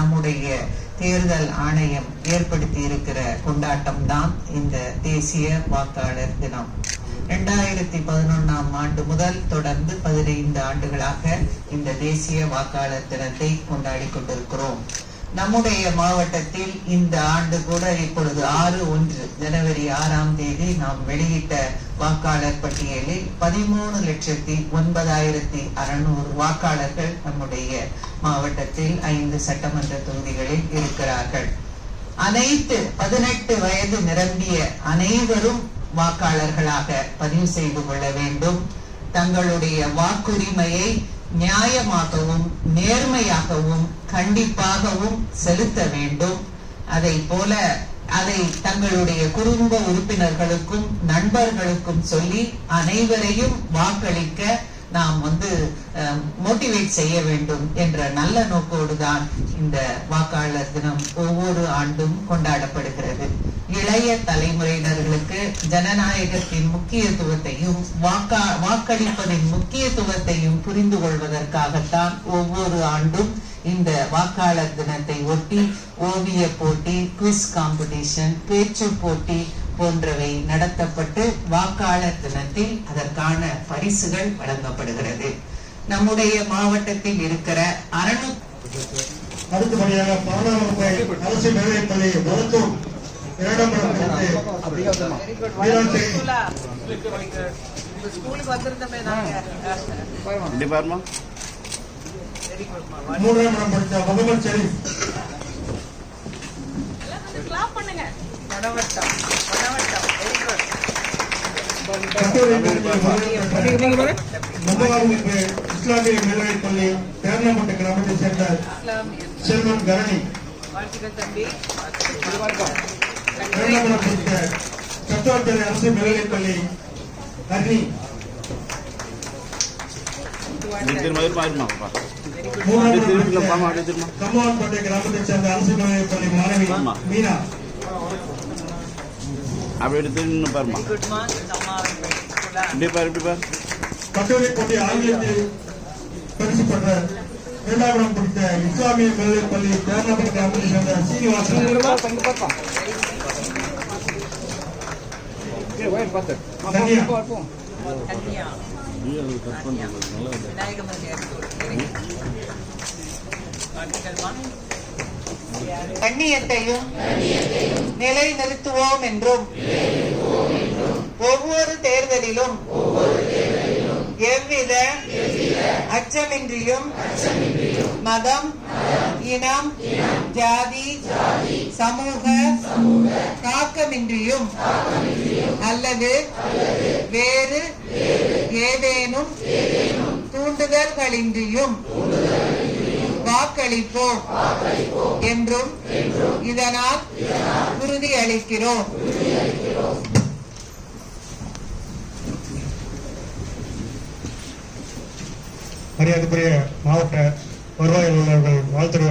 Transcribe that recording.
நம்முடைய தேர்தல் ஆணையம் ஏற்படுத்தி இருக்கிற கொண்டாட்டம் தான் இந்த தேசிய வாக்காளர் தினம். 2011ஆம் ஆண்டு முதல் தொடர்ந்து 15 ஆண்டுகளாக இந்த தேசிய வாக்காளர் தினத்தை கொண்டாடி கொண்டிருக்கிறோம். நம்முடைய மாவட்டத்தில் இந்த ஆண்டு கூட இப்பொழுது ஜனவரி 6ஆம் தேதி நாம் வெளியிட்ட வாக்காளர் பட்டியலில் 13,09,600 வாக்காளர்கள் நம்முடைய மாவட்டத்தில் 5 சட்டமன்ற தொகுதிகளில் இருக்கிறார்கள். அனைத்து 18 வயது நிரம்பிய அனைவரும் வாக்காளர்களாக பதிவு செய்து கொள்ள வேண்டும். தங்களுடைய வாக்குரிமையை நியாயமாகவும் நேர்மையாகவும் கண்டிப்பாகவும் செலுத்த வேண்டும். அதை போல அதை தங்களுடைய குடும்ப உறுப்பினர்களுக்கும் நண்பர்களுக்கும் சொல்லி அனைவரையும் வாக்களிக்க நாம் மோட்டிவேட் செய்ய வேண்டும் என்ற நல்ல நோக்கோடு தான் இந்த வாக்காளர் தினம் ஒவ்வொரு ஆண்டும் கொண்டாடப்படுகிறது. இளைய தலைமுறையினர்களுக்கு ஜனநாயகத்தின் முக்கியத்துவத்தையும் வாக்களிப்பதின் முக்கியத்துவத்தையும் புரிந்து கொள்வதற்காகத்தான் ஒவ்வொரு ஆண்டும் இந்த வாக்காளர் தினத்தை ஒட்டி ஓவிய போட்டி, குவிஸ் காம்படிஷன், பேச்சு போட்டி போன்றவை நடத்தப்பட்டு வாக்காளர் தினத்தில் அதற்கான பரிசுகள் வழங்கப்படுகிறது. நம்முடைய மாவட்டத்தில் இருக்கிற அடுத்தபடியாக 11 அரசு மேல்நிலைப்பள்ளி மருத்துவம் 2ஆம் இடம் 3ஆம் இடம் படித்த முகமது ஷெரீப். இஸ்லாமிய மேல்நிலைப்பள்ளி தேர்னப்பட்ட கிராமத்தை சேர்ந்த செல்வன் கரணி. 2ஆம் இடம் படித்த சத்துவாத்துறை அரசு மேல்நிலைப்பள்ளி கர்ணி. 3ஆம் கம்மான்பேட்டை கிராமத்தை சேர்ந்த அரசு மேல்நிலைப்பள்ளி மாணவி மீனா. கட்டுரை போட்டி ஆங்கிலத்தில் பரிசு பெற்ற 2ஆம் இடம் பிடித்த இஸ்லாமிய மேல்நிலைப்பள்ளி தேர்னப்பட்ட கிராமத்தை சேர்ந்த சீனிவாசன். கண்ணியத்தையும் நிலைநிறுத்துவோம் என்றும் ஒவ்வொரு தேர்தலிலும் எவ்வித அச்சமின்றியும் மதம், இனம், ஜாதி, சமூக தாக்கமின்றியும் அல்லது வேறு ஏதேனும் தூண்டுதல்களின்றியும் வாக்களிப்போம் என்றும் இதனால் உறுதியளிக்கிறோம். மரியாதைக்குரிய மாவட்ட வருவாய் அலுவலர்கள் வாழ்த்துறை